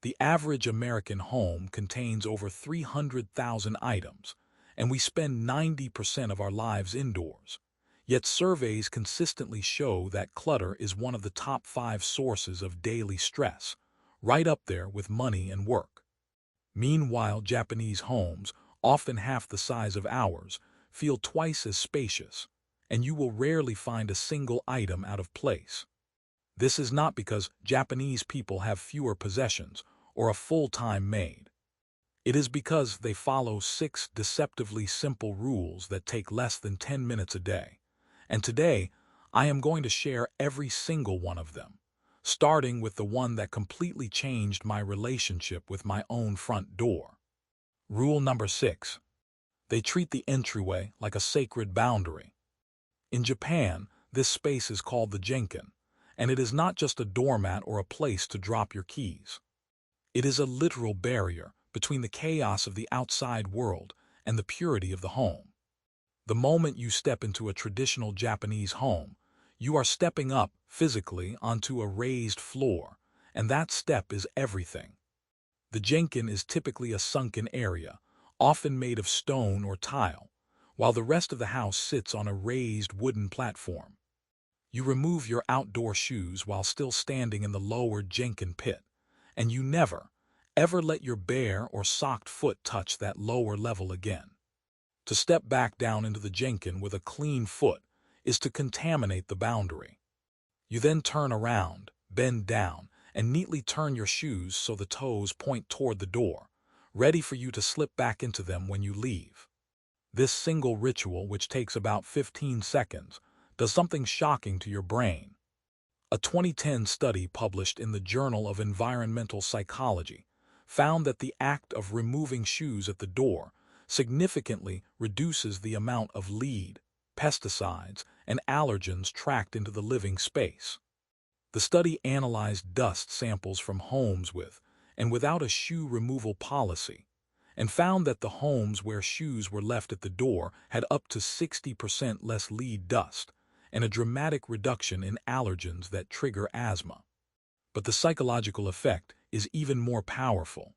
The average American home contains over 300,000 items, and we spend 90% of our lives indoors. Yet surveys consistently show that clutter is one of the top 5 sources of daily stress, right up there with money and work. Meanwhile, Japanese homes, often half the size of ours, feel twice as spacious, and you will rarely find a single item out of place. This is not because Japanese people have fewer possessions or a full-time maid. It is because they follow 6 deceptively simple rules that take less than 10 minutes a day. And today, I am going to share every single one of them, starting with the one that completely changed my relationship with my own front door. Rule number 6. They treat the entryway like a sacred boundary. In Japan, this space is called the genkan, and it is not just a doormat or a place to drop your keys. It is a literal barrier between the chaos of the outside world and the purity of the home. The moment you step into a traditional Japanese home, you are stepping up, physically, onto a raised floor, and that step is everything. The genkan is typically a sunken area, often made of stone or tile, while the rest of the house sits on a raised wooden platform. You remove your outdoor shoes while still standing in the lower genkan pit, and you never, ever let your bare or socked foot touch that lower level again. To step back down into the genkan with a clean foot is to contaminate the boundary. You then turn around, bend down, and neatly turn your shoes so the toes point toward the door, ready for you to slip back into them when you leave. This single ritual, which takes about 15 seconds, does something shocking to your brain. A 2010 study published in the Journal of Environmental Psychology found that the act of removing shoes at the door significantly reduces the amount of lead, pesticides, and allergens tracked into the living space. The study analyzed dust samples from homes with and without a shoe removal policy, and found that the homes where shoes were left at the door had up to 60% less lead dust and a dramatic reduction in allergens that trigger asthma. But the psychological effect is even more powerful.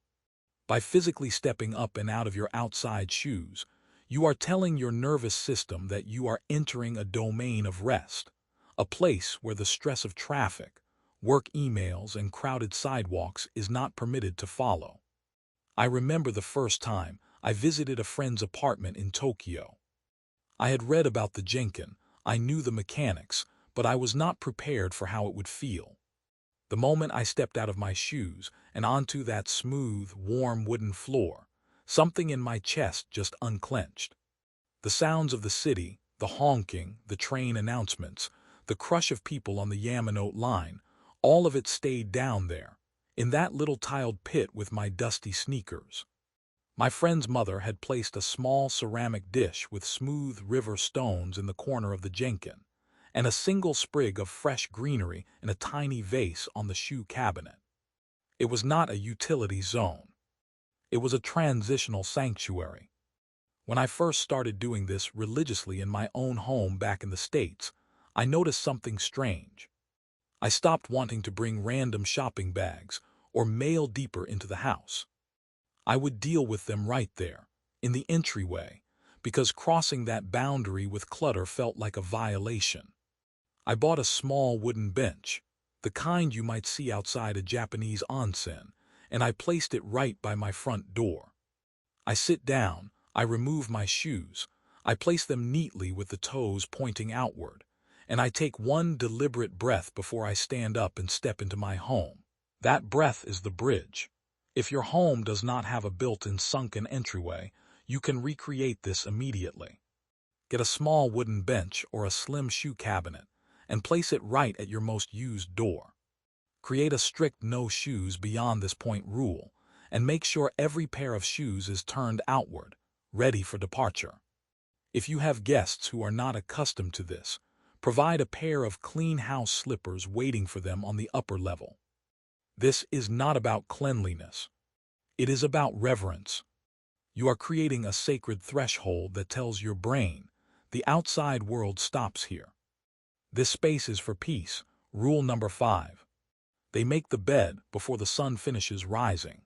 By physically stepping up and out of your outside shoes, you are telling your nervous system that you are entering a domain of rest, a place where the stress of traffic, work emails, and crowded sidewalks is not permitted to follow. I remember the first time I visited a friend's apartment in Tokyo. I had read about the genkan, I knew the mechanics, but I was not prepared for how it would feel. The moment I stepped out of my shoes and onto that smooth, warm wooden floor, something in my chest just unclenched. The sounds of the city, the honking, the train announcements, the crush of people on the Yamanote line, all of it stayed down there, in that little tiled pit with my dusty sneakers. My friend's mother had placed a small ceramic dish with smooth river stones in the corner of the genkan, and a single sprig of fresh greenery in a tiny vase on the shoe cabinet. It was not a utility zone. It was a transitional sanctuary. When I first started doing this religiously in my own home back in the States, I noticed something strange. I stopped wanting to bring random shopping bags or mail deeper into the house. I would deal with them right there, in the entryway, because crossing that boundary with clutter felt like a violation. I bought a small wooden bench, the kind you might see outside a Japanese onsen, and I placed it right by my front door. I sit down, I remove my shoes, I place them neatly with the toes pointing outward, and I take one deliberate breath before I stand up and step into my home. That breath is the bridge. If your home does not have a built-in sunken entryway, you can recreate this immediately. Get a small wooden bench or a slim shoe cabinet and place it right at your most used door. Create a strict no shoes beyond this point rule and make sure every pair of shoes is turned outward, ready for departure. If you have guests who are not accustomed to this, provide a pair of clean house slippers waiting for them on the upper level. This is not about cleanliness. It is about reverence. You are creating a sacred threshold that tells your brain, the outside world stops here. This space is for peace. Rule number 5. They make the bed before the sun finishes rising.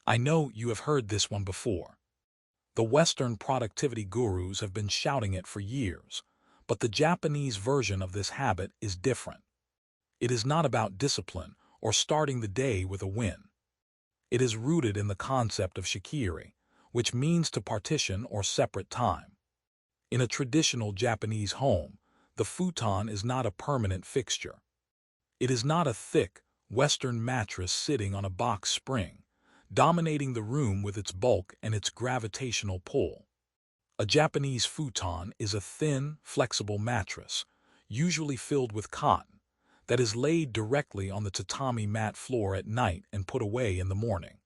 I know you have heard this one before. The Western productivity gurus have been shouting it for years, but the Japanese version of this habit is different. It is not about discipline or starting the day with a win. It is rooted in the concept of shikiri, which means to partition or separate time. In a traditional Japanese home, the futon is not a permanent fixture. It is not a thick, Western mattress sitting on a box spring, dominating the room with its bulk and its gravitational pull. A Japanese futon is a thin, flexible mattress, usually filled with cotton, that is laid directly on the tatami mat floor at night and put away in the morning.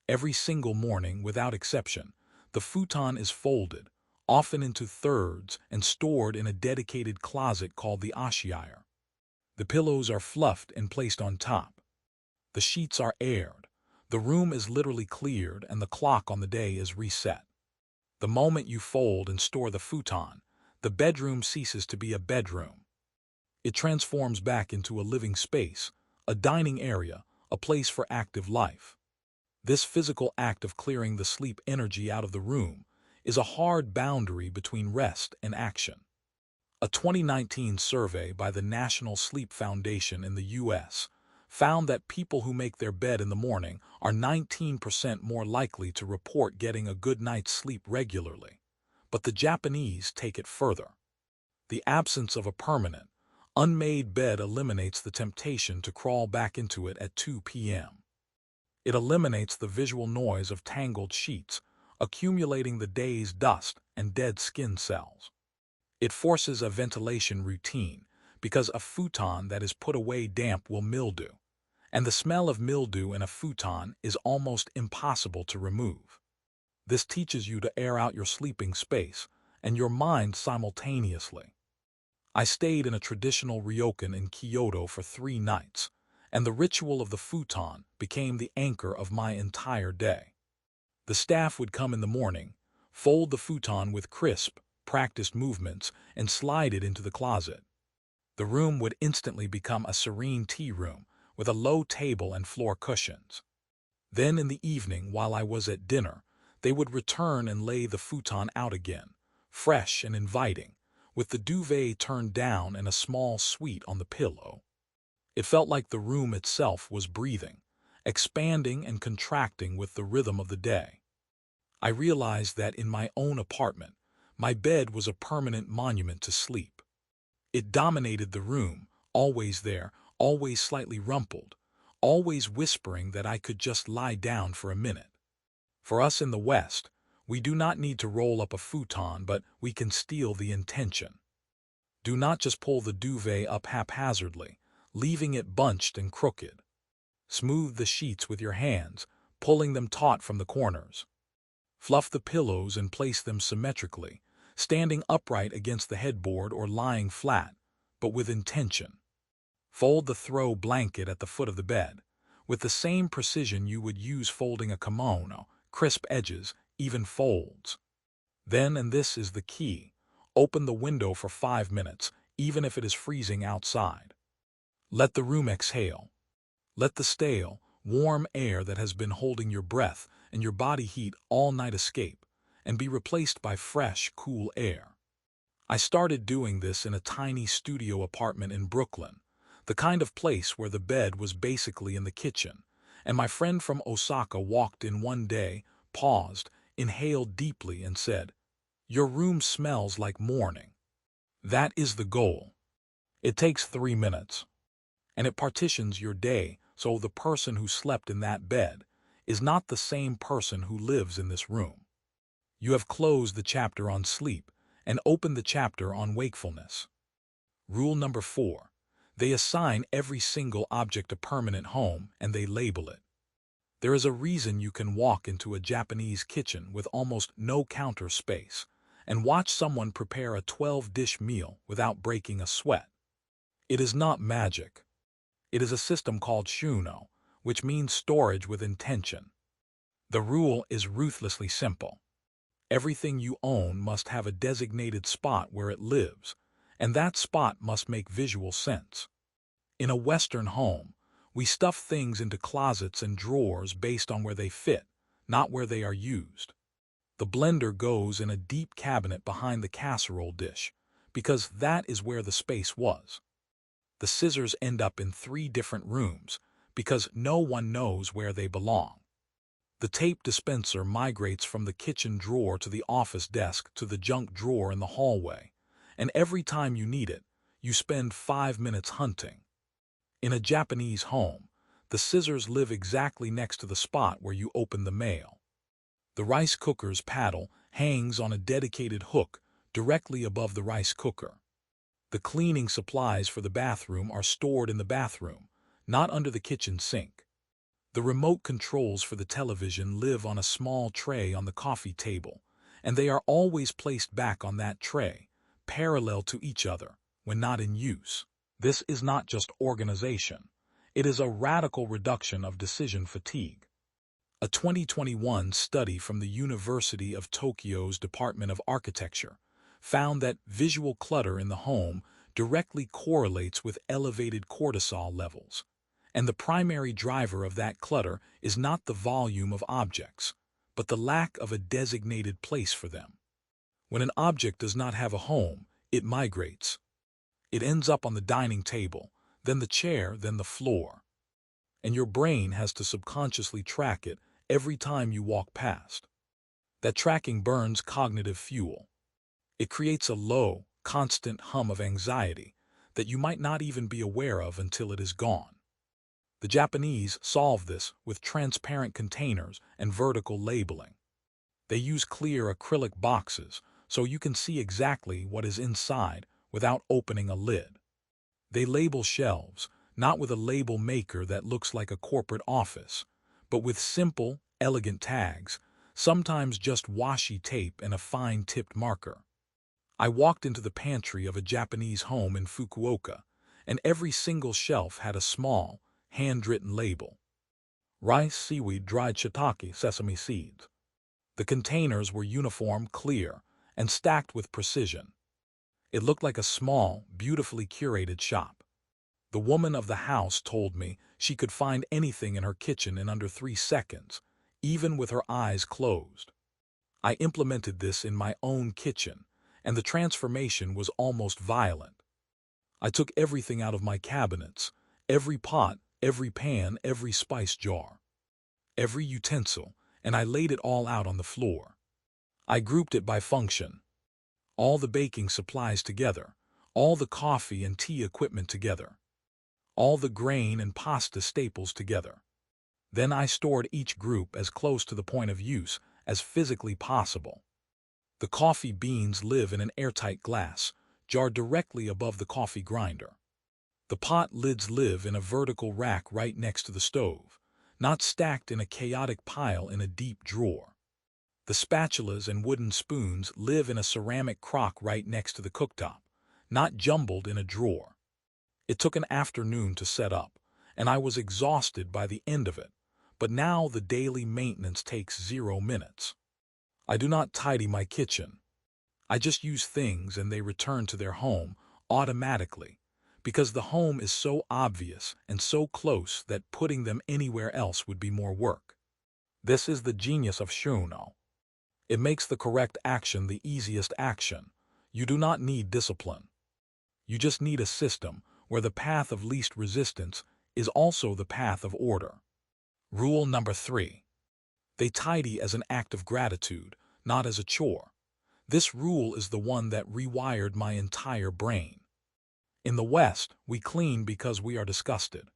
Every single morning, without exception, the futon is folded, often into thirds, and stored in a dedicated closet called the ashiire. The pillows are fluffed and placed on top. The sheets are aired. The room is literally cleared and the clock on the day is reset. The moment you fold and store the futon, the bedroom ceases to be a bedroom. It transforms back into a living space, a dining area, a place for active life. This physical act of clearing the sleep energy out of the room is a hard boundary between rest and action. A 2019 survey by the National Sleep Foundation in the U.S. found that people who make their bed in the morning are 19% more likely to report getting a good night's sleep regularly. But the Japanese take it further. The absence of a permanent, unmade bed eliminates the temptation to crawl back into it at 2 p.m. It eliminates the visual noise of tangled sheets, accumulating the day's dust and dead skin cells. It forces a ventilation routine, because a futon that is put away damp will mildew, and the smell of mildew in a futon is almost impossible to remove. This teaches you to air out your sleeping space and your mind simultaneously. I stayed in a traditional ryokan in Kyoto for 3 nights, and the ritual of the futon became the anchor of my entire day. The staff would come in the morning, fold the futon with crisp, practiced movements, and slide it into the closet. The room would instantly become a serene tea room with a low table and floor cushions. Then in the evening, while I was at dinner, they would return and lay the futon out again, fresh and inviting, with the duvet turned down and a small suite on the pillow. It felt like the room itself was breathing, expanding and contracting with the rhythm of the day. I realized that in my own apartment, my bed was a permanent monument to sleep. It dominated the room, always there, always slightly rumpled, always whispering that I could just lie down for a minute. For us in the West, we do not need to roll up a futon, but we can steal the intention. Do not just pull the duvet up haphazardly, leaving it bunched and crooked. Smooth the sheets with your hands, pulling them taut from the corners. Fluff the pillows and place them symmetrically, standing upright against the headboard or lying flat, but with intention. Fold the throw blanket at the foot of the bed, with the same precision you would use folding a kimono, crisp edges, even folds. Then, and this is the key, open the window for 5 minutes, even if it is freezing outside. Let the room exhale. Let the stale, warm air that has been holding your breath and your body heat all night escape, and be replaced by fresh, cool air. I started doing this in a tiny studio apartment in Brooklyn, the kind of place where the bed was basically in the kitchen, and my friend from Osaka walked in one day, paused, inhaled deeply, and said, "Your room smells like morning." That is the goal. It takes 3 minutes, and it partitions your day so the person who slept in that bed is not the same person who lives in this room. You have closed the chapter on sleep and opened the chapter on wakefulness. Rule number 4. They assign every single object a permanent home and they label it. There is a reason you can walk into a Japanese kitchen with almost no counter space and watch someone prepare a 12-dish meal without breaking a sweat. It is not magic. It is a system called shuno, which means storage with intention. The rule is ruthlessly simple. Everything you own must have a designated spot where it lives, and that spot must make visual sense. In a Western home, We stuff things into closets and drawers based on where they fit, not where they are used. The blender goes in a deep cabinet behind the casserole dish, because that is where the space was. The scissors end up in 3 different rooms, because no one knows where they belong. The tape dispenser migrates from the kitchen drawer to the office desk to the junk drawer in the hallway, and every time you need it, you spend 5 minutes hunting. In a Japanese home, the scissors live exactly next to the spot where you open the mail. The rice cooker's paddle hangs on a dedicated hook directly above the rice cooker. The cleaning supplies for the bathroom are stored in the bathroom, not under the kitchen sink. The remote controls for the television live on a small tray on the coffee table, and they are always placed back on that tray, parallel to each other, when not in use. This is not just organization. It is a radical reduction of decision fatigue. A 2021 study from the University of Tokyo's Department of Architecture found that visual clutter in the home directly correlates with elevated cortisol levels, and the primary driver of that clutter is not the volume of objects, but the lack of a designated place for them. When an object does not have a home, it migrates. It ends up on the dining table, then the chair, then the floor. And your brain has to subconsciously track it every time you walk past. That tracking burns cognitive fuel. It creates a low, constant hum of anxiety that you might not even be aware of until it is gone. The Japanese solve this with transparent containers and vertical labeling. They use clear acrylic boxes so you can see exactly what is inside without opening a lid. They label shelves, not with a label maker that looks like a corporate office, but with simple, elegant tags, sometimes just washi tape and a fine-tipped marker. I walked into the pantry of a Japanese home in Fukuoka, and every single shelf had a small, handwritten label. Rice, seaweed, dried shiitake, sesame seeds. The containers were uniform, clear, and stacked with precision. It looked like a small, beautifully curated shop. The woman of the house told me she could find anything in her kitchen in under 3 seconds, even with her eyes closed. I implemented this in my own kitchen, and the transformation was almost violent. I took everything out of my cabinets, every pot, every pan, every spice jar, every utensil, and I laid it all out on the floor. I grouped it by function. All the baking supplies together, all the coffee and tea equipment together, all the grain and pasta staples together. Then I stored each group as close to the point of use as physically possible. The coffee beans live in an airtight glass, jar directly above the coffee grinder. The pot lids live in a vertical rack right next to the stove, not stacked in a chaotic pile in a deep drawer. The spatulas and wooden spoons live in a ceramic crock right next to the cooktop, not jumbled in a drawer. It took an afternoon to set up, and I was exhausted by the end of it, but now the daily maintenance takes 0 minutes. I do not tidy my kitchen. I just use things and they return to their home automatically, because the home is so obvious and so close that putting them anywhere else would be more work. This is the genius of Shuno. It makes the correct action the easiest action. You do not need discipline. You just need a system where the path of least resistance is also the path of order. Rule number 3. They tidy as an act of gratitude, not as a chore. This rule is the one that rewired my entire brain. In the West, we clean because we are disgusted.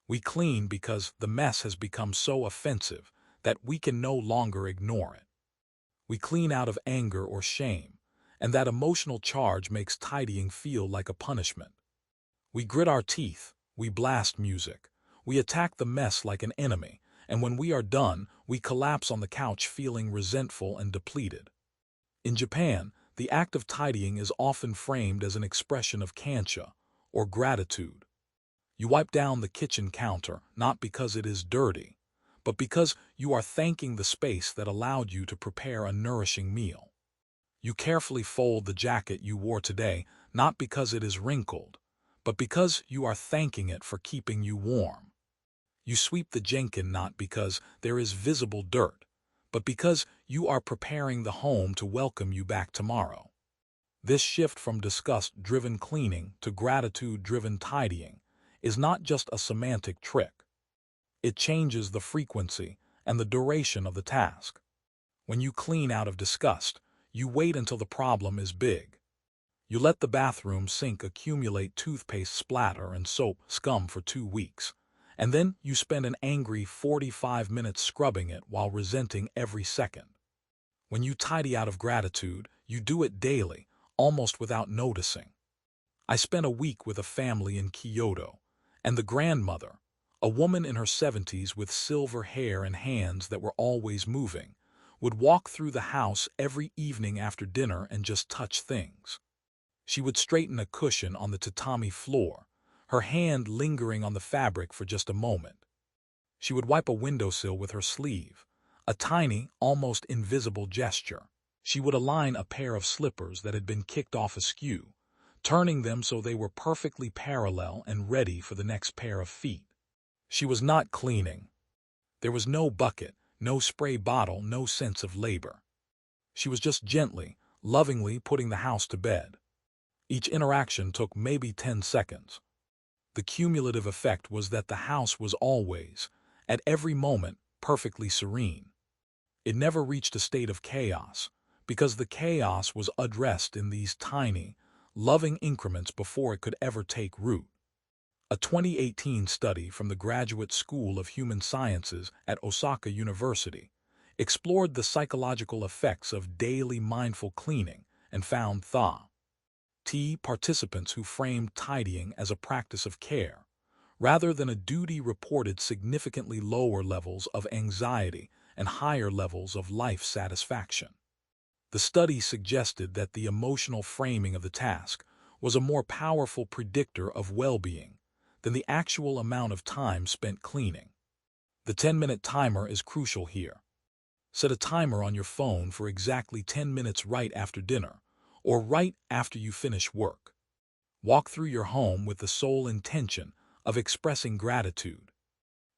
We clean because the mess has become so offensive that we can no longer ignore it. We clean out of anger or shame, and that emotional charge makes tidying feel like a punishment. We grit our teeth, we blast music, we attack the mess like an enemy, and when we are done, we collapse on the couch feeling resentful and depleted. In Japan, the act of tidying is often framed as an expression of kancha, or gratitude. You wipe down the kitchen counter not because it is dirty, but because you are thanking the space that allowed you to prepare a nourishing meal. You carefully fold the jacket you wore today not because it is wrinkled, but because you are thanking it for keeping you warm. You sweep the genkan not because there is visible dirt, but because you are preparing the home to welcome you back tomorrow. This shift from disgust-driven cleaning to gratitude-driven tidying is not just a semantic trick. It changes the frequency and the duration of the task. When you clean out of disgust, you wait until the problem is big. You let the bathroom sink accumulate toothpaste splatter and soap scum for 2 weeks, and then you spend an angry 45 minutes scrubbing it while resenting every second. When you tidy out of gratitude, you do it daily, almost without noticing. I spent a week with a family in Kyoto, and the grandmother, a woman in her 70s with silver hair and hands that were always moving, would walk through the house every evening after dinner and just touch things. She would straighten a cushion on the tatami floor, her hand lingering on the fabric for just a moment. She would wipe a windowsill with her sleeve, a tiny, almost invisible gesture. She would align a pair of slippers that had been kicked off askew, turning them so they were perfectly parallel and ready for the next pair of feet. She was not cleaning. There was no bucket, no spray bottle, no sense of labor. She was just gently, lovingly putting the house to bed. Each interaction took maybe 10 seconds. The cumulative effect was that the house was always, at every moment, perfectly serene. It never reached a state of chaos, because the chaos was addressed in these tiny, loving increments before it could ever take root. A 2018 study from the Graduate School of Human Sciences at Osaka University explored the psychological effects of daily mindful cleaning and found participants who framed tidying as a practice of care, rather than a duty, reported significantly lower levels of anxiety and higher levels of life satisfaction. The study suggested that the emotional framing of the task was a more powerful predictor of well-being than the actual amount of time spent cleaning. The 10-minute timer is crucial here. Set a timer on your phone for exactly 10 minutes right after dinner, or right after you finish work. Walk through your home with the sole intention of expressing gratitude.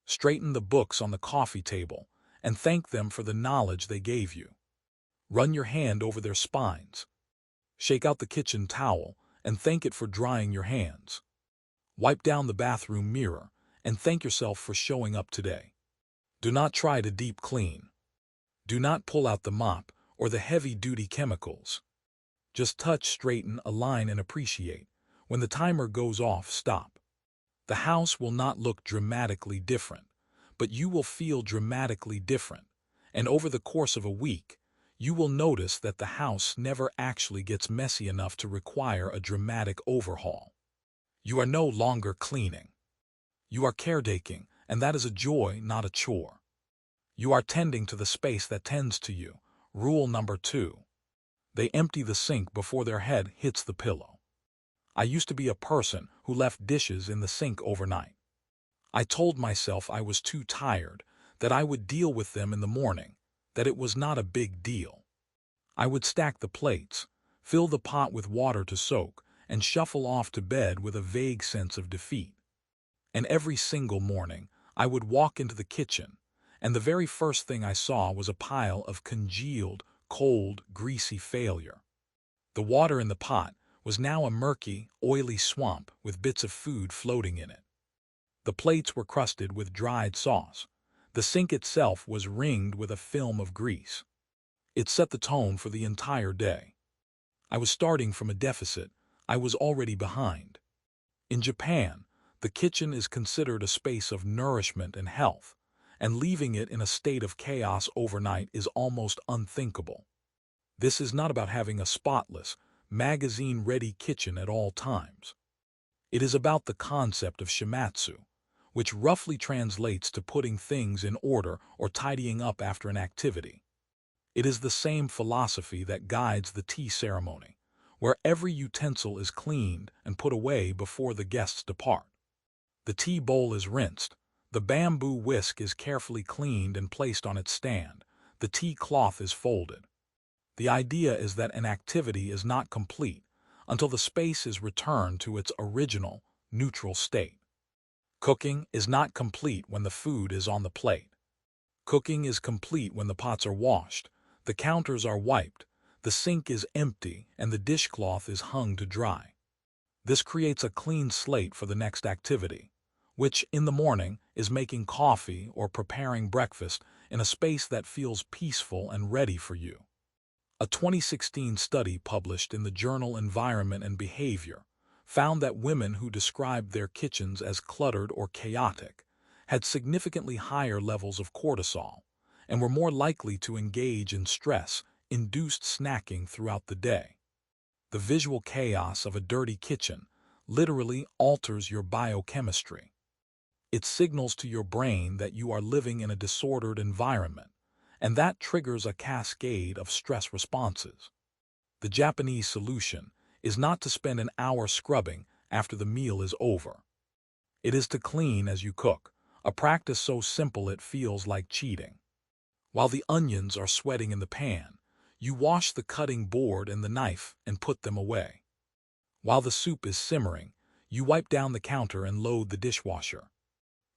Straighten the books on the coffee table and thank them for the knowledge they gave you. Run your hand over their spines. Shake out the kitchen towel and thank it for drying your hands. Wipe down the bathroom mirror and thank yourself for showing up today. Do not try to deep clean. Do not pull out the mop or the heavy-duty chemicals. Just touch, straighten, align, and appreciate. When the timer goes off, stop. The house will not look dramatically different, but you will feel dramatically different. And over the course of a week, you will notice that the house never actually gets messy enough to require a dramatic overhaul. You are no longer cleaning. You are caretaking, and that is a joy, not a chore. You are tending to the space that tends to you. Rule number 2. They empty the sink before their head hits the pillow. I used to be a person who left dishes in the sink overnight. I told myself I was too tired, that I would deal with them in the morning, that it was not a big deal. I would stack the plates, fill the pot with water to soak, and shuffle off to bed with a vague sense of defeat. And every single morning, I would walk into the kitchen, and the very first thing I saw was a pile of congealed, cold, greasy failure. The water in the pot was now a murky, oily swamp with bits of food floating in it. The plates were crusted with dried sauce. The sink itself was ringed with a film of grease. It set the tone for the entire day. I was starting from a deficit. I was already behind. In Japan, the kitchen is considered a space of nourishment and health, and leaving it in a state of chaos overnight is almost unthinkable. This is not about having a spotless, magazine-ready kitchen at all times. It is about the concept of shimatsu, which roughly translates to putting things in order or tidying up after an activity. It is the same philosophy that guides the tea ceremony, where every utensil is cleaned and put away before the guests depart. The tea bowl is rinsed, the bamboo whisk is carefully cleaned and placed on its stand, the tea cloth is folded. The idea is that an activity is not complete until the space is returned to its original, neutral state. Cooking is not complete when the food is on the plate. Cooking is complete when the pots are washed, the counters are wiped, the sink is empty, and the dishcloth is hung to dry. This creates a clean slate for the next activity, which, in the morning, is making coffee or preparing breakfast in a space that feels peaceful and ready for you. A 2016 study published in the journal Environment and Behavior found that women who described their kitchens as cluttered or chaotic had significantly higher levels of cortisol and were more likely to engage in stress-induced snacking throughout the day. The visual chaos of a dirty kitchen literally alters your biochemistry. It signals to your brain that you are living in a disordered environment, and that triggers a cascade of stress responses. The Japanese solution is not to spend an hour scrubbing after the meal is over. It is to clean as you cook, a practice so simple it feels like cheating. While the onions are sweating in the pan, you wash the cutting board and the knife and put them away. While the soup is simmering, you wipe down the counter and load the dishwasher.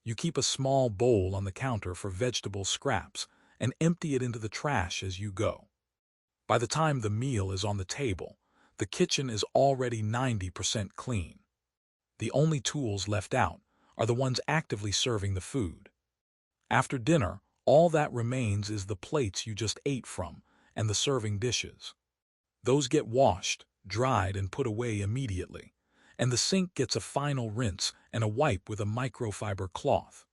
You keep a small bowl on the counter for vegetable scraps and empty it into the trash as you go. By the time the meal is on the table, the kitchen is already 90% clean. The only tools left out are the ones actively serving the food. After dinner, all that remains is the plates you just ate from and the serving dishes. Those get washed, dried, and put away immediately, and the sink gets a final rinse and a wipe with a microfiber cloth.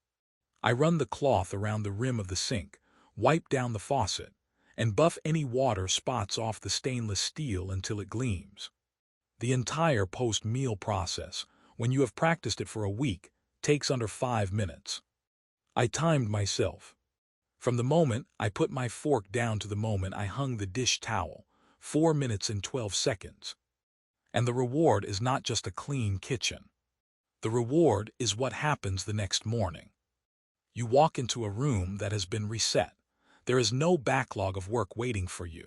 I run the cloth around the rim of the sink, wipe down the faucet, and buff any water spots off the stainless steel until it gleams. The entire post-meal process, when you have practiced it for a week, takes under 5 minutes. I timed myself. From the moment I put my fork down to the moment I hung the dish towel, 4 minutes and 12 seconds. And the reward is not just a clean kitchen. The reward is what happens the next morning. You walk into a room that has been reset. There is no backlog of work waiting for you.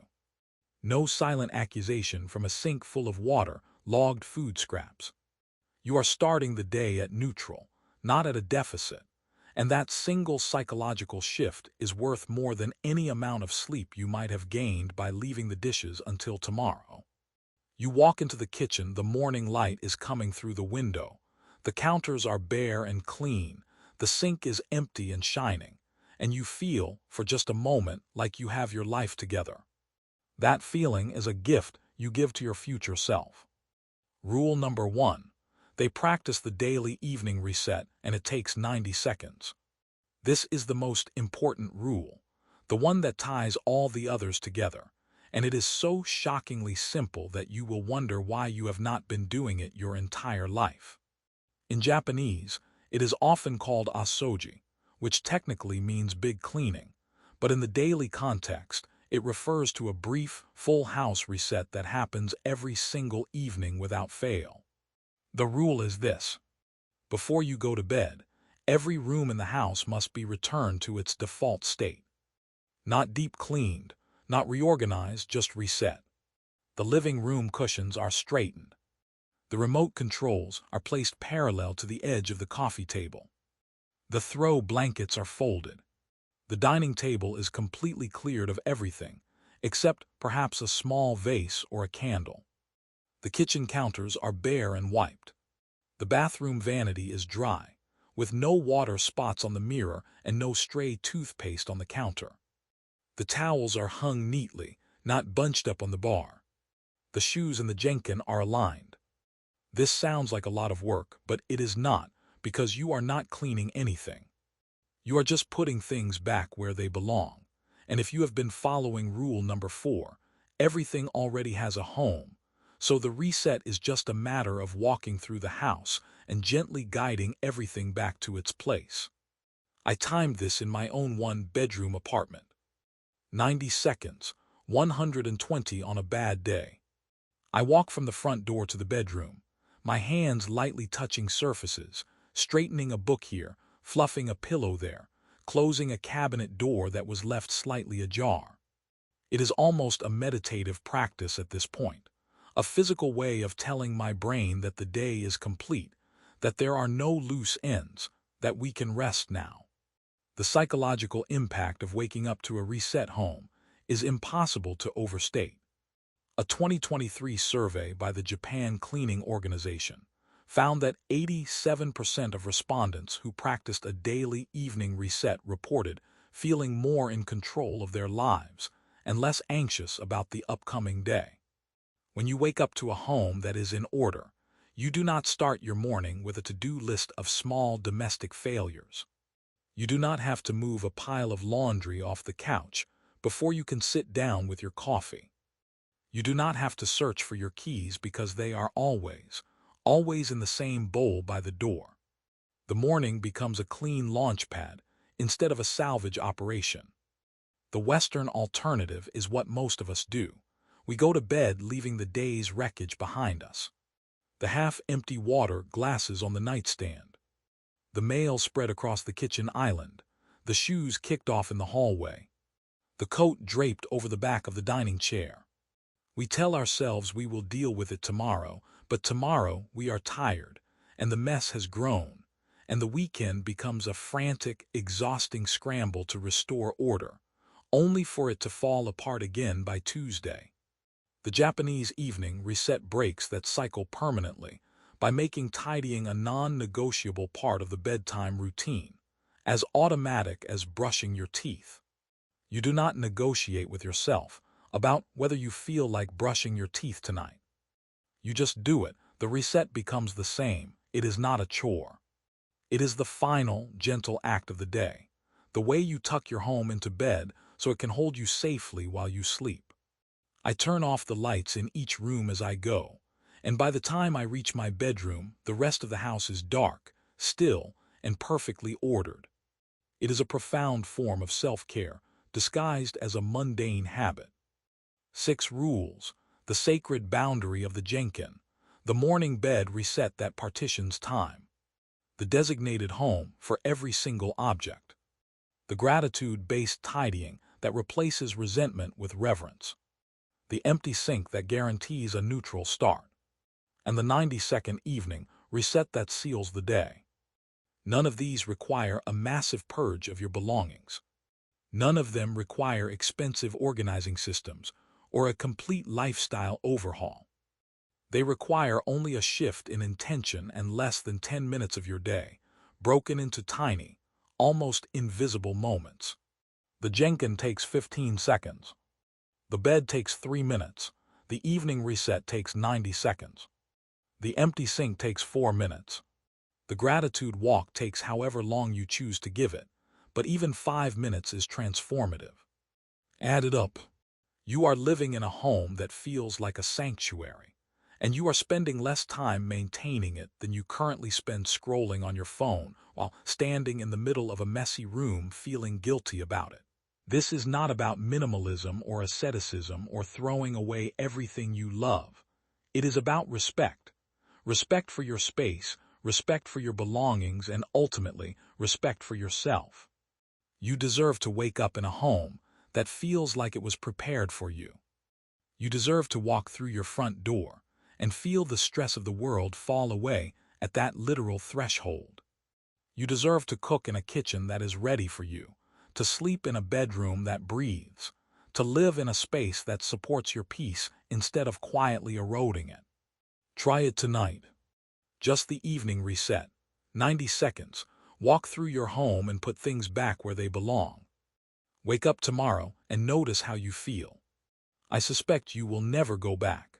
No silent accusation from a sink full of water-logged food scraps. You are starting the day at neutral, not at a deficit, and that single psychological shift is worth more than any amount of sleep you might have gained by leaving the dishes until tomorrow. You walk into the kitchen, the morning light is coming through the window. The counters are bare and clean, the sink is empty and shining, and you feel, for just a moment, like you have your life together. That feeling is a gift you give to your future self. Rule number 1. They practice the daily evening reset, and it takes 90 seconds. This is the most important rule, the one that ties all the others together, and it is so shockingly simple that you will wonder why you have not been doing it your entire life. In Japanese, it is often called asoji, which technically means big cleaning, but in the daily context, it refers to a brief, full house reset that happens every single evening without fail. The rule is this: before you go to bed, every room in the house must be returned to its default state. Not deep cleaned, not reorganized, just reset. The living room cushions are straightened. The remote controls are placed parallel to the edge of the coffee table. The throw blankets are folded. The dining table is completely cleared of everything, except perhaps a small vase or a candle. The kitchen counters are bare and wiped. The bathroom vanity is dry, with no water spots on the mirror and no stray toothpaste on the counter. The towels are hung neatly, not bunched up on the bar. The shoes and the genkan are aligned. This sounds like a lot of work, but it is not, because you are not cleaning anything. You are just putting things back where they belong. And if you have been following rule number 4, everything already has a home. So the reset is just a matter of walking through the house and gently guiding everything back to its place. I timed this in my own 1-bedroom apartment. 90 seconds, 120 on a bad day. I walk from the front door to the bedroom, my hands lightly touching surfaces, straightening a book here, fluffing a pillow there, closing a cabinet door that was left slightly ajar. It is almost a meditative practice at this point, a physical way of telling my brain that the day is complete, that there are no loose ends, that we can rest now. The psychological impact of waking up to a reset home is impossible to overstate. A 2023 survey by the Japan Cleaning Organization found that 87% of respondents who practiced a daily evening reset reported feeling more in control of their lives and less anxious about the upcoming day. When you wake up to a home that is in order, you do not start your morning with a to-do list of small domestic failures. You do not have to move a pile of laundry off the couch before you can sit down with your coffee. You do not have to search for your keys because they are always in the same bowl by the door. The morning becomes a clean launch pad instead of a salvage operation. The Western alternative is what most of us do. We go to bed leaving the day's wreckage behind us. The half-empty water glasses on the nightstand, the mail spread across the kitchen island, the shoes kicked off in the hallway, the coat draped over the back of the dining chair. We tell ourselves we will deal with it tomorrow, but tomorrow we are tired, and the mess has grown, and the weekend becomes a frantic, exhausting scramble to restore order, only for it to fall apart again by Tuesday. The Japanese evening reset breaks that cycle permanently by making tidying a non-negotiable part of the bedtime routine, as automatic as brushing your teeth. You do not negotiate with yourself about whether you feel like brushing your teeth tonight. You just do it. The reset becomes the same. It is not a chore. It is the final, gentle act of the day, the way you tuck your home into bed so it can hold you safely while you sleep. I turn off the lights in each room as I go, and by the time I reach my bedroom, the rest of the house is dark, still, and perfectly ordered. It is a profound form of self-care, disguised as a mundane habit. 6 rules, the sacred boundary of the genkan, the morning bed reset that partitions time, the designated home for every single object, the gratitude-based tidying that replaces resentment with reverence, the empty sink that guarantees a neutral start, and the 90-second evening reset that seals the day. None of these require a massive purge of your belongings. None of them require expensive organizing systems or a complete lifestyle overhaul. They require only a shift in intention and less than 10 minutes of your day, broken into tiny, almost invisible moments. The genkan takes 15 seconds. The bed takes 3 minutes. The evening reset takes 90 seconds. The empty sink takes 4 minutes. The gratitude walk takes however long you choose to give it, but even 5 minutes is transformative. Add it up. You are living in a home that feels like a sanctuary, and you are spending less time maintaining it than you currently spend scrolling on your phone while standing in the middle of a messy room feeling guilty about it. This is not about minimalism or asceticism or throwing away everything you love. It is about respect. Respect for your space, respect for your belongings, and ultimately, respect for yourself. You deserve to wake up in a home that feels like it was prepared for you. You deserve to walk through your front door and feel the stress of the world fall away at that literal threshold. You deserve to cook in a kitchen that is ready for you, to sleep in a bedroom that breathes, to live in a space that supports your peace instead of quietly eroding it. Try it tonight. Just the evening reset. 90 seconds. Walk through your home and put things back where they belong. Wake up tomorrow and notice how you feel. I suspect you will never go back.